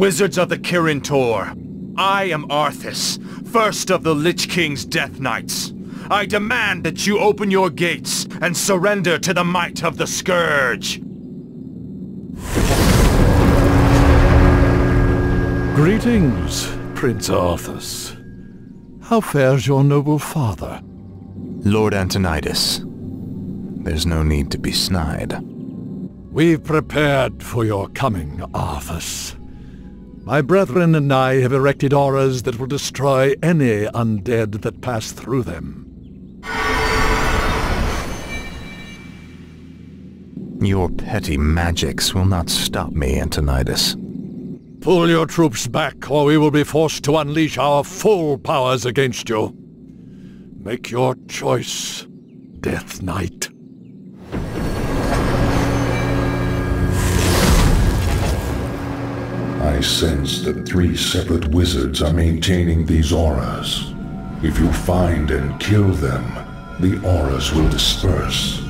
Wizards of the Kirin Tor, I am Arthas, first of the Lich King's Death Knights. I demand that you open your gates and surrender to the might of the Scourge. Greetings, Prince Arthas. How fares your noble father? Lord Antonidas, there's no need to be snide. We've prepared for your coming, Arthas. My brethren and I have erected auras that will destroy any undead that pass through them. Your petty magics will not stop me, Antonidas. Pull your troops back, or we will be forced to unleash our full powers against you. Make your choice, Death Knight. I sense that 3 separate wizards are maintaining these auras. If you find and kill them, the auras will disperse.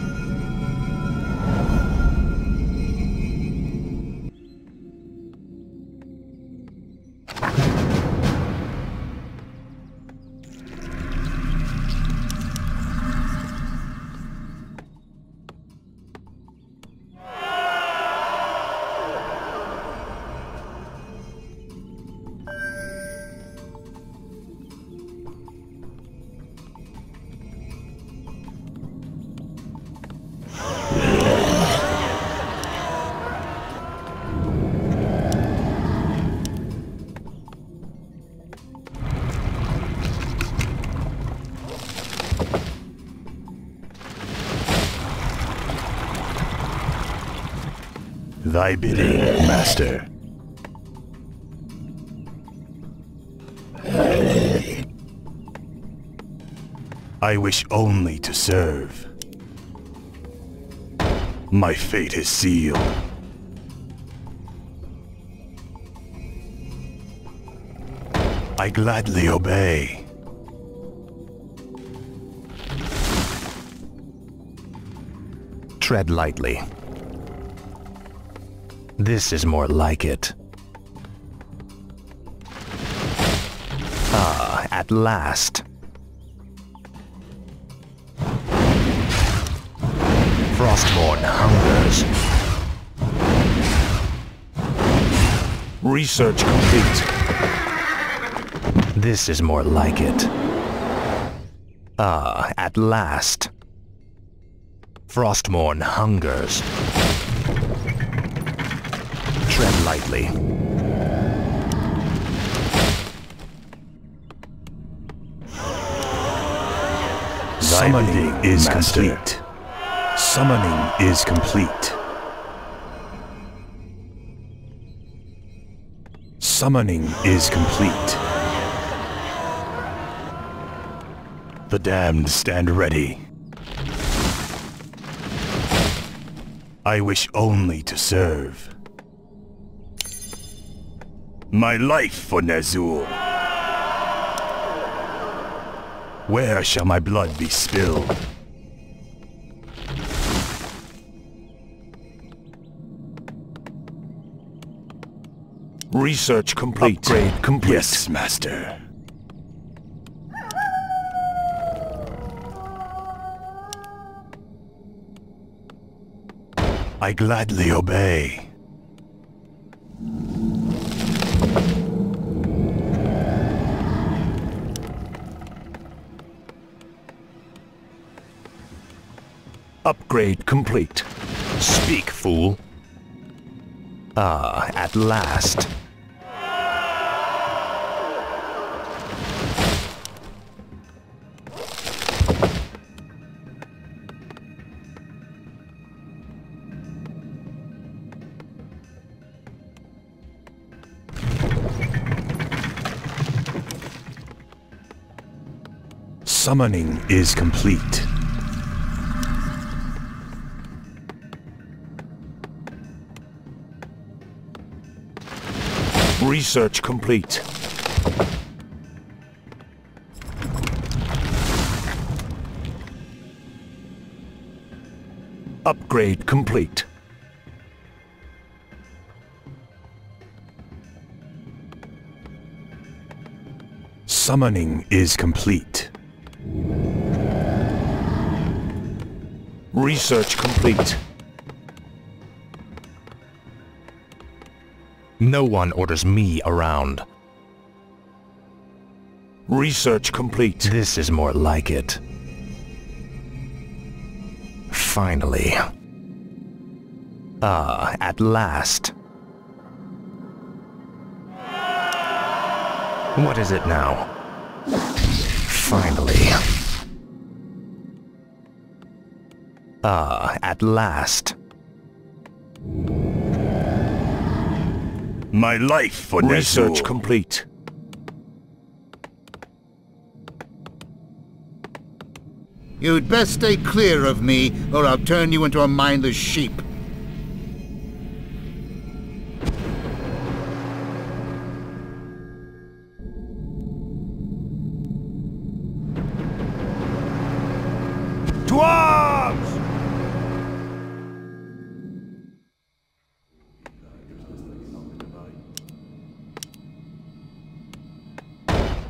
Thy bidding, Master. I wish only to serve. My fate is sealed. I gladly obey. Tread lightly. This is more like it. Ah, at last. Frostborn hungers. Research complete. This is more like it. Ah, at last. Frostborn hungers. Tread lightly. Summoning is complete. Summoning is complete. Summoning is complete. The damned stand ready. I wish only to serve. My life for Ner'zhul. Where shall my blood be spilled? Research complete. Upgrade complete. Yes, Master. I gladly obey. Upgrade complete. Speak, fool. Ah, at last. Summoning is complete. Research complete. Upgrade complete. Summoning is complete. Research complete. No one orders me around. Research complete. This is more like it. Finally. Ah, at last. What is it now? Finally. Ah, at last. My life for research complete. You'd best stay clear of me, or I'll turn you into a mindless sheep. To arms!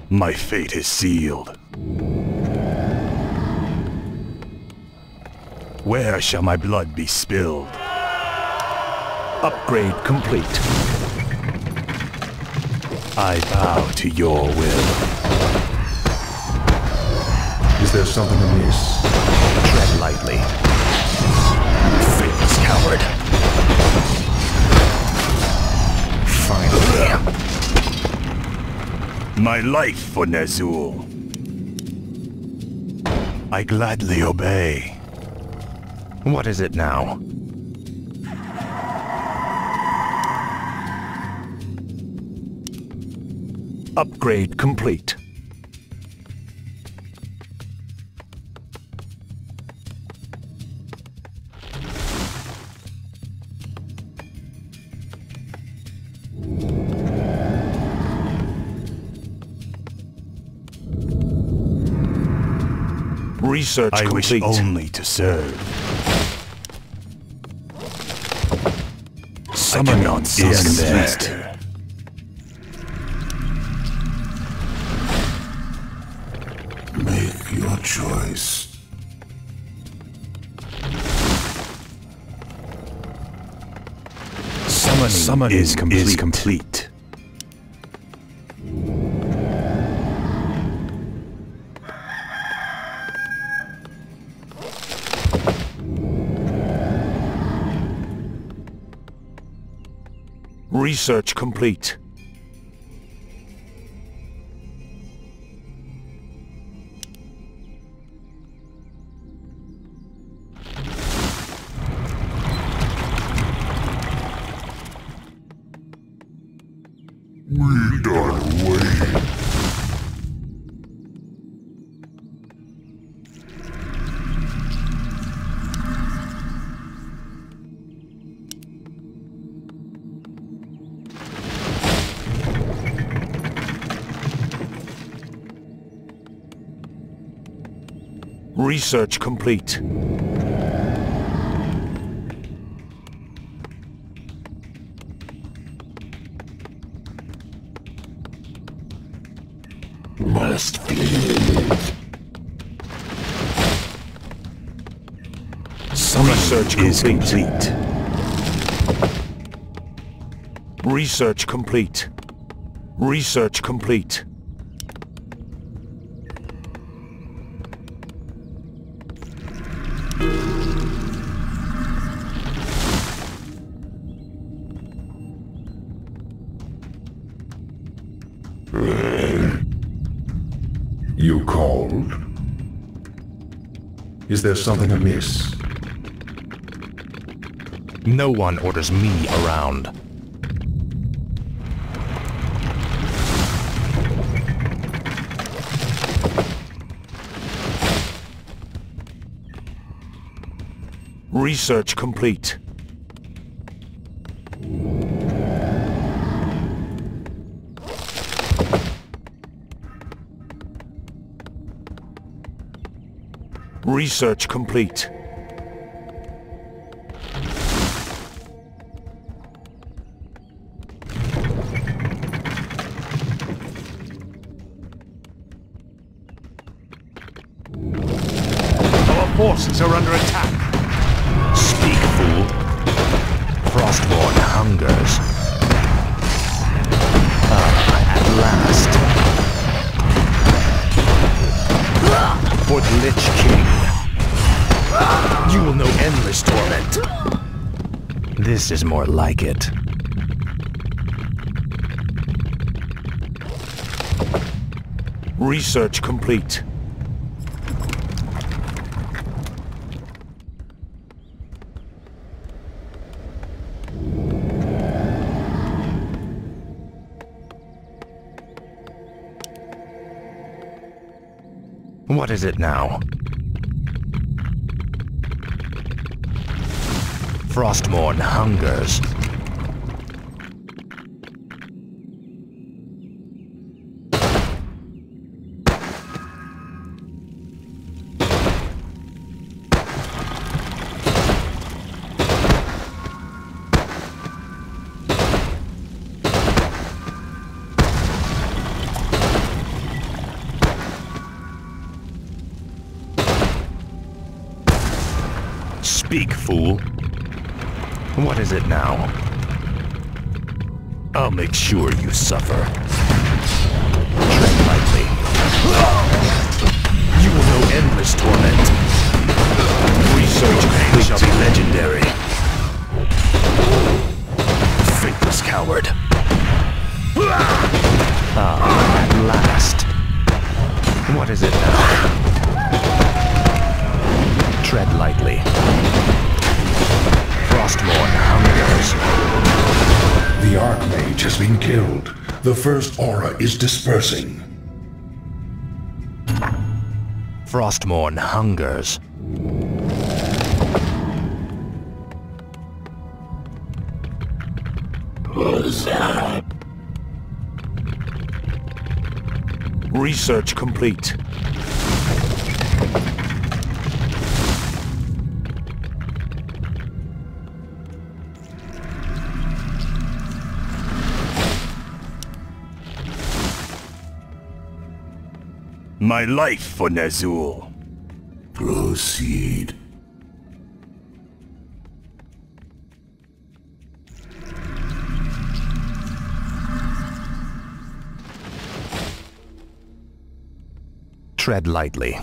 My fate is sealed. Where shall my blood be spilled? Upgrade complete. I bow to your will. Is there something amiss? Tread lightly. Faithless coward. Finally. My life for Ner'zhul. I gladly obey. What is it now? Upgrade complete. Research complete. I wish only to serve. Summoning is complete. Make your choice. Summoning is complete. Research complete. We done waiting. Research complete. Must flee. Research is complete. Research complete. Research complete. You called? Is there something amiss? No one orders me around. Research complete. Research complete. forces are under attack. Speak, fool. Frostborn hungers. At last. For the Lich King. You will know endless torment. This is more like it. Research complete. What is it now? Frostmourne hungers. Speak, fool. What is it now? I'll make sure you suffer. Tread lightly. You will know endless torment. Research shall be legendary. Faithless coward. At last. What is it now? Tread lightly. Frostmourne hungers. The Archmage has been killed. The first aura is dispersing. Frostmourne hungers. Research complete. My life for Ner'zhul. Proceed. Tread lightly.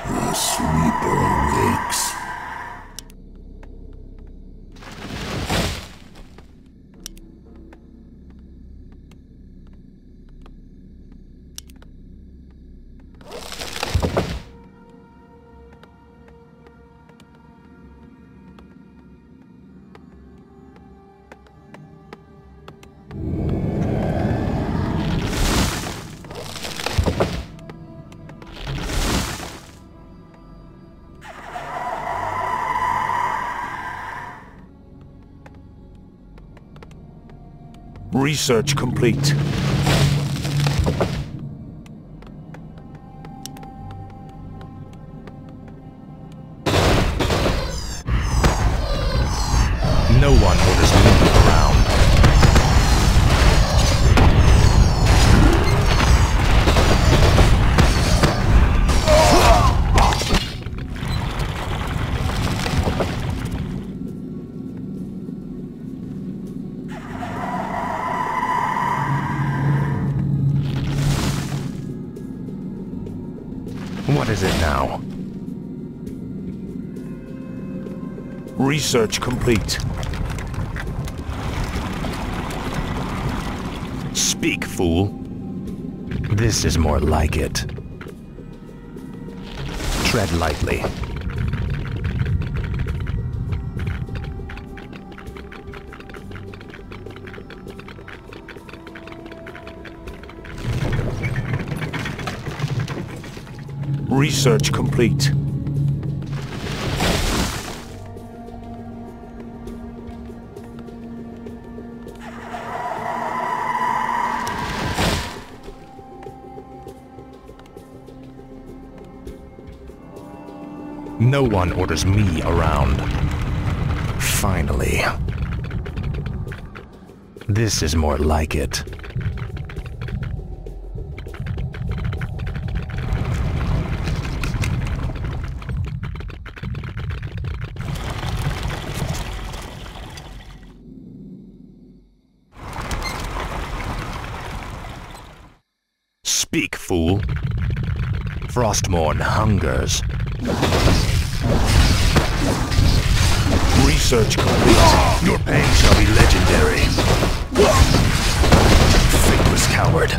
The Sweeper awakes. Research complete. No one orders me around. What is it now? Research complete. Speak, fool. This is more like it. Tread lightly. Research complete. No one orders me around. Finally. This is more like it. Speak, fool. Frostmourne hungers. Research complete. Your pain shall be legendary. Faithless coward.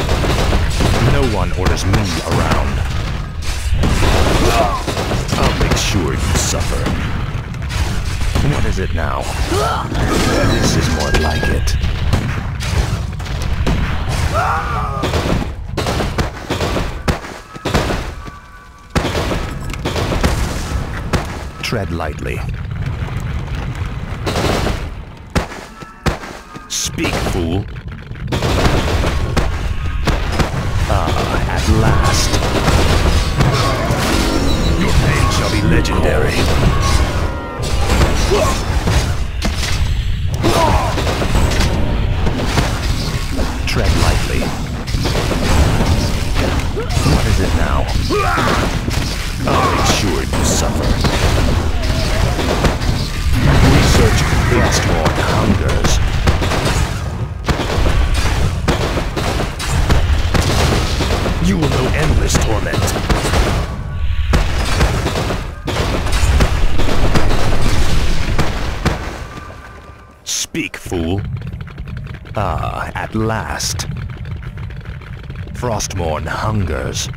No one orders me around. I'll make sure you suffer. What is it now? This is more like it. Tread lightly. Speak, fool. At last. Your pain shall be legendary. Tread lightly. What is it now? I'll make sure you suffer. Research Frostmourne hungers. You will know endless torment. Speak, fool. At last. Frostmourne hungers.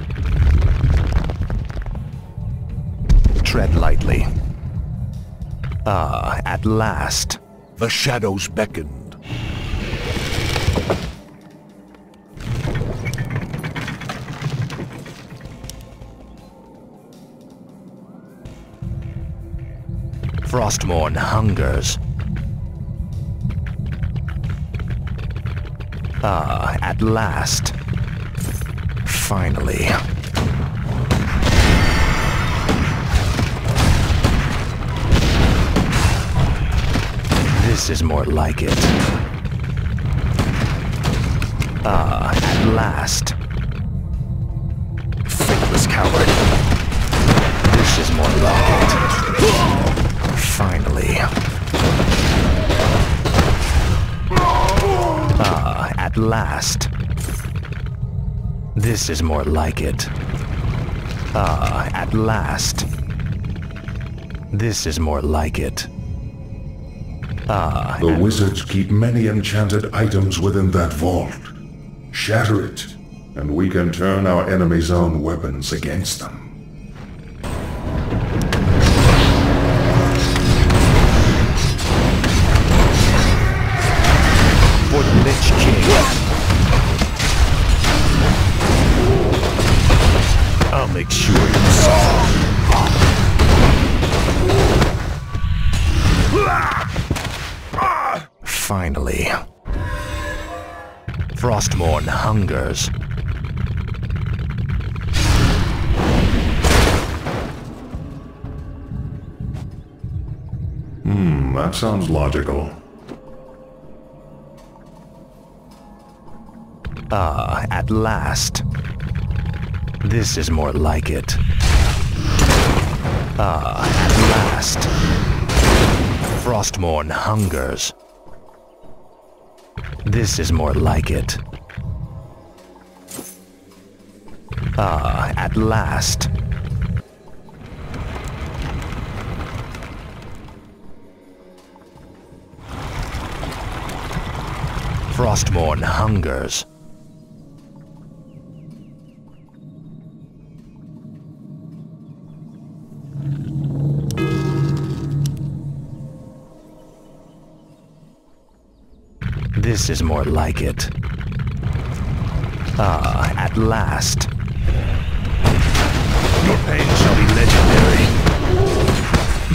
Tread lightly. At last. The shadows beckoned. Frostmourne hungers. At last. Finally. This is more like it. At last. Faithless coward. This is more like it. Finally. At last. This is more like it. At last. This is more like it. The wizards keep many enchanted items within that vault. Shatter it, and we can turn our enemy's own weapons against them. For the Lich King. I'll make sure you suffer. Finally. Frostmourne hungers. That sounds logical. At last. This is more like it. At last. Frostmourne hungers. This is more like it. At last. Frostmourne hungers. This is more like it. At last. Your pain shall be legendary.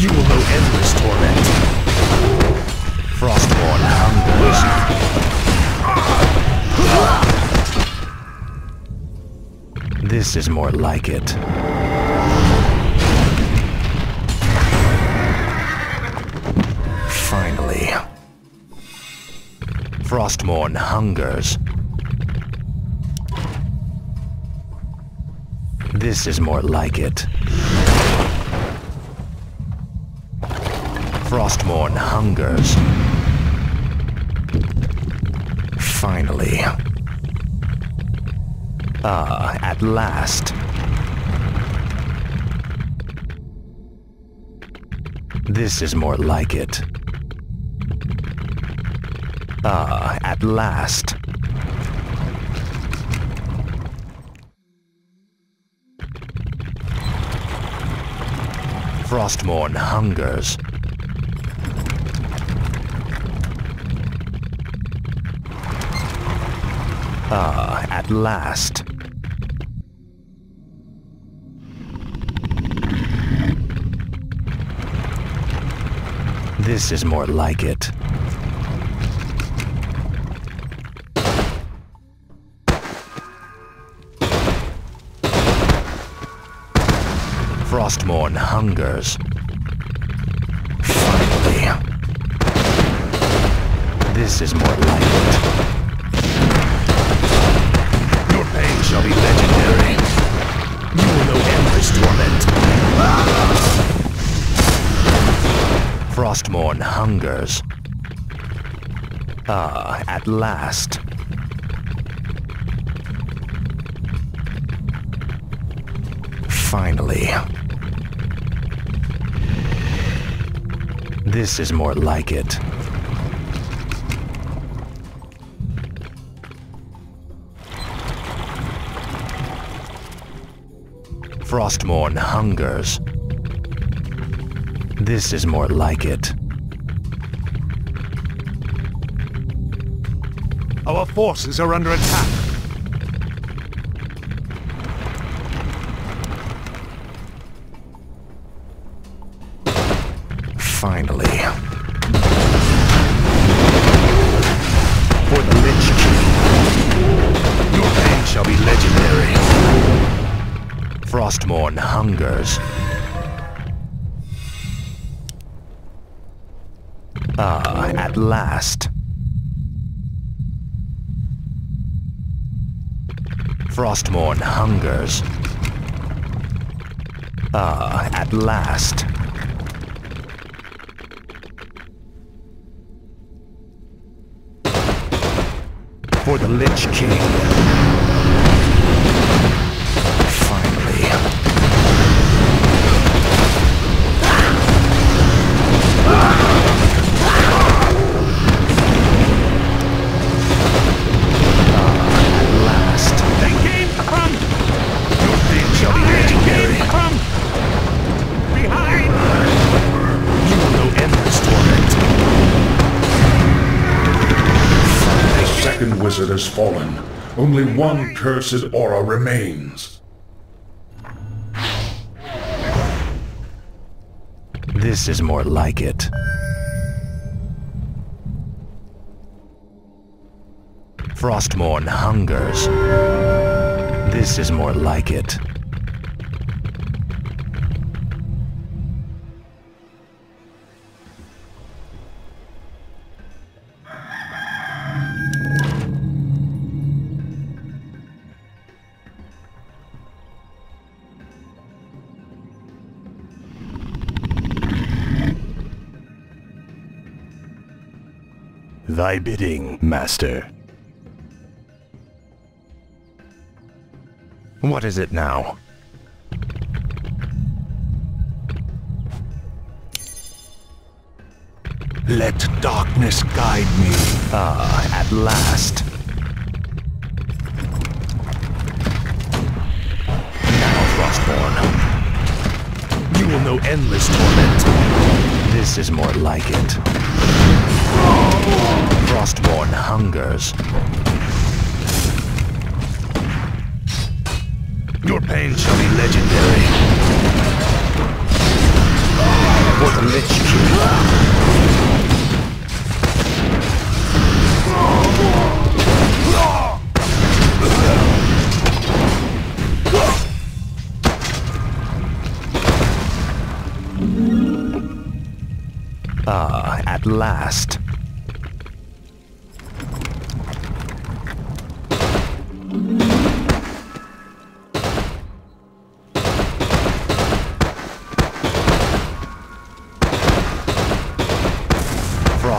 You will know endless torment. Frostmourne hungers. This is more like it. Finally. Frostmourne hungers. This is more like it. Frostmourne hungers. Finally. Ah, at last. This is more like it. Ah, at last. Frostmourne hungers. Ah, at last. This is more like it. Frostmourne hungers. Finally. This is more like it. Your pain shall be legendary. You will know endless torment. Frostmourne hungers. Ah, at last. Finally. This is more like it. Frostmourne hungers. This is more like it. Our forces are under attack. Finally. For the Lich King. Your pain shall be legendary. Frostmourne hungers. Ah, at last. Frostmourne hungers. Ah, at last. For the Lich King. Finally. At last. They came from! Your pain shall be legendary. From! Behind! You will know endless torment. The second wizard has fallen. Only one cursed aura remains. This is more like it. Frostmourne hungers. This is more like it. Thy bidding, Master. What is it now? Let darkness guide me. Ah, at last. Now, Frostmourne. You will know endless torment. This is more like it. Frostmourne hungers. Your pain shall be legendary. For the Lich King. Ah, at last.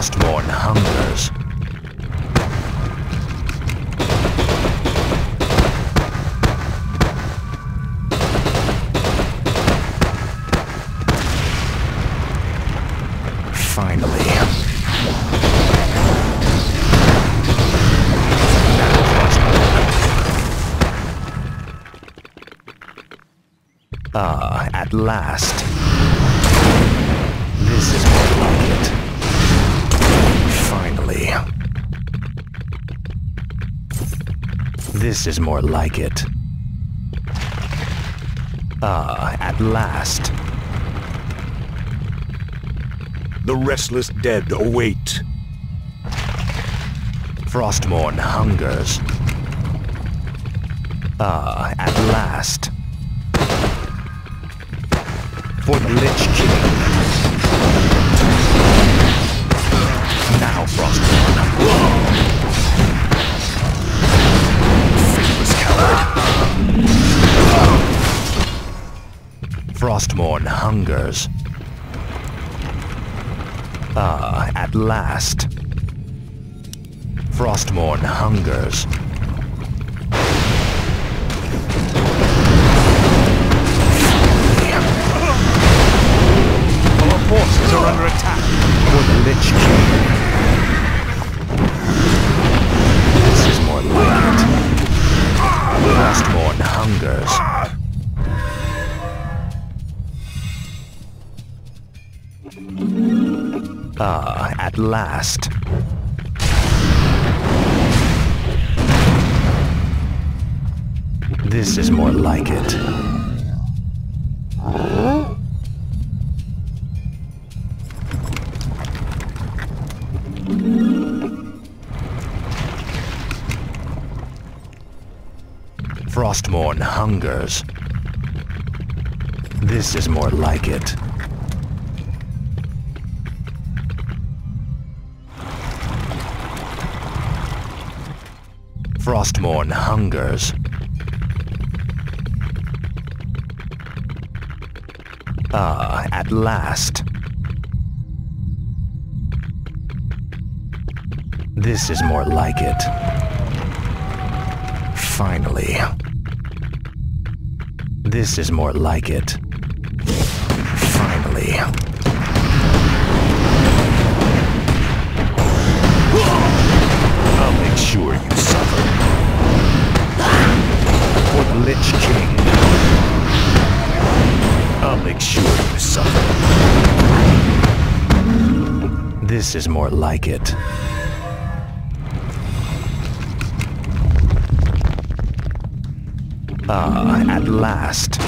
Frostmourne hungers. Finally. Ah, at last. This is more like it. Finally. This is more like it. Ah, at last. The restless dead await. Frostmourne hungers. Ah, at last. For the Lich King. Now, Frostmourne. Faithless coward. Frostmourne hungers. Ah, at last. Frostmourne hungers. Our forces are under attack. For the Lich King. This is more like it. Frostmourne hungers. Ah, at last. This is more like it. Frostmourne hungers. This is more like it. Frostmourne hungers. Ah, at last. This is more like it. Finally. This is more like it. Finally. I'll make sure you suffer. For the Lich King. I'll make sure you suffer. This is more like it. Ah, at last.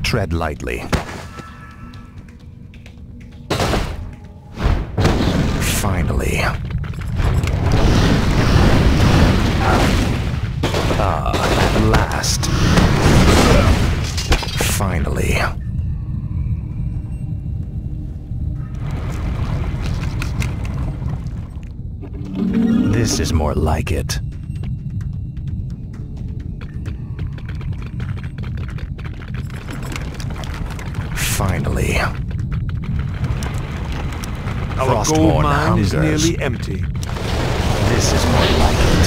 Tread lightly. Finally. Ah, at last. Finally. This is more like it. Finally. Our gold mine is nearly empty. This is more like it.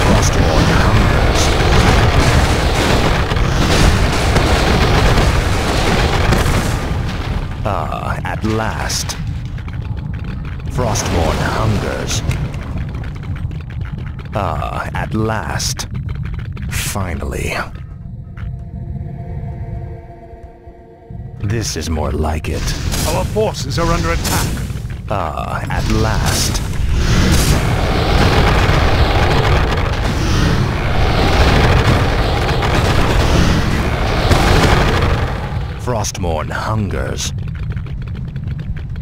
Frostmourne hungers. Ah, at last. Frostmourne hungers. Ah, at last. Finally. This is more like it. Our forces are under attack. Ah, at last. Frostmourne hungers.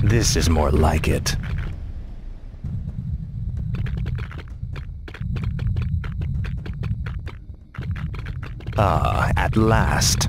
This is more like it. Ah, at last.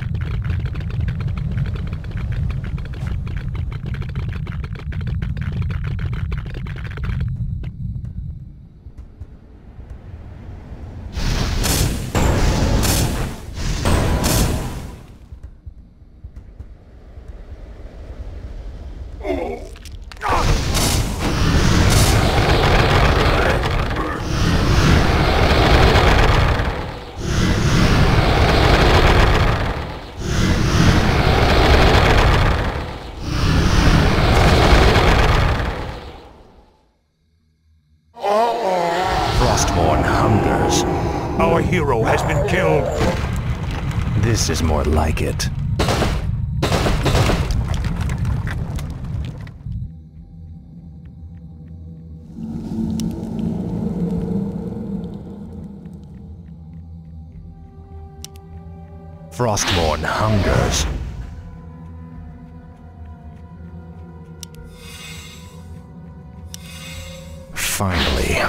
has been killed. This is more like it. Frostmourne hungers. Finally.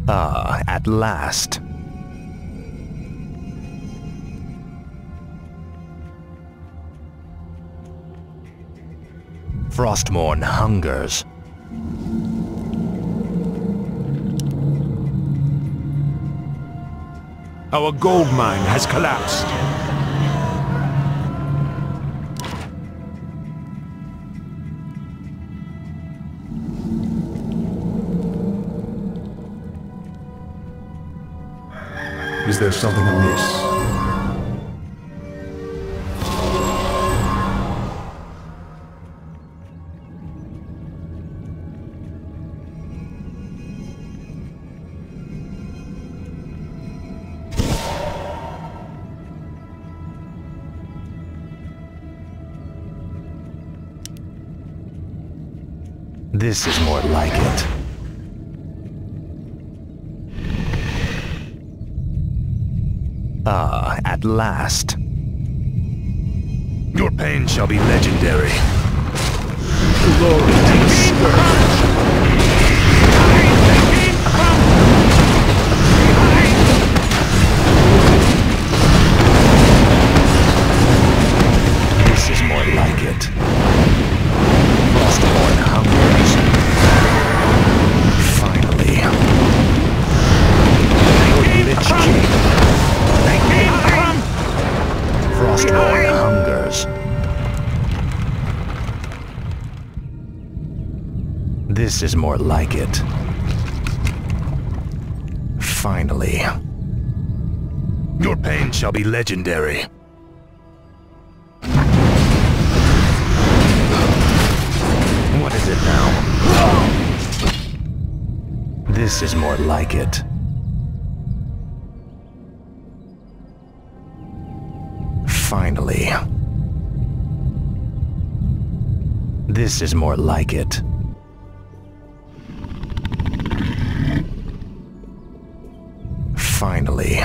Ah, at last. Frostmourne hungers. Our gold mine has collapsed. Is there something amiss? This is more like it. Ah, at last. Your pain shall be legendary. Glory to the Scourge. This is more like it. Frostmourne hungers. Finally. For the Lich King. Frostmourne hungers. This is more like it. Finally. Your pain shall be legendary. What is it now? This is more like it. Finally. This is more like it. Finally.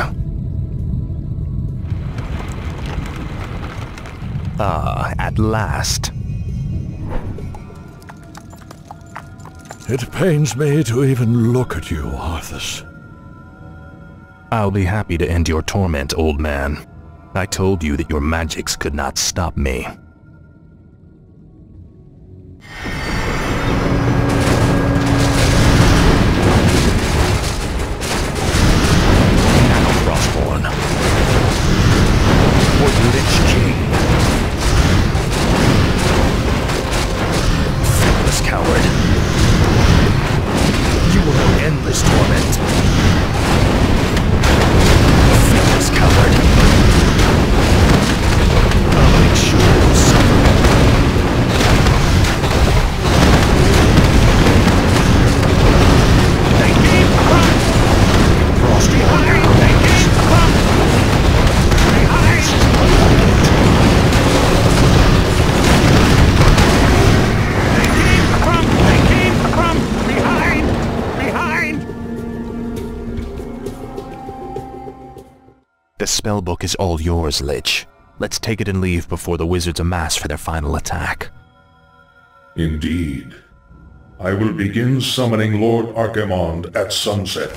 Ah, at last. It pains me to even look at you, Arthas. I'll be happy to end your torment, old man. I told you that your magics could not stop me. Now, Frostmourne. For the Lich King. Feckless coward. You will know endless torment. Feckless coward. I'll make sure you'll suffer. The spellbook is all yours, Lich. Let's take it and leave before the wizards amass for their final attack. Indeed. I will begin summoning Lord Archimonde at sunset.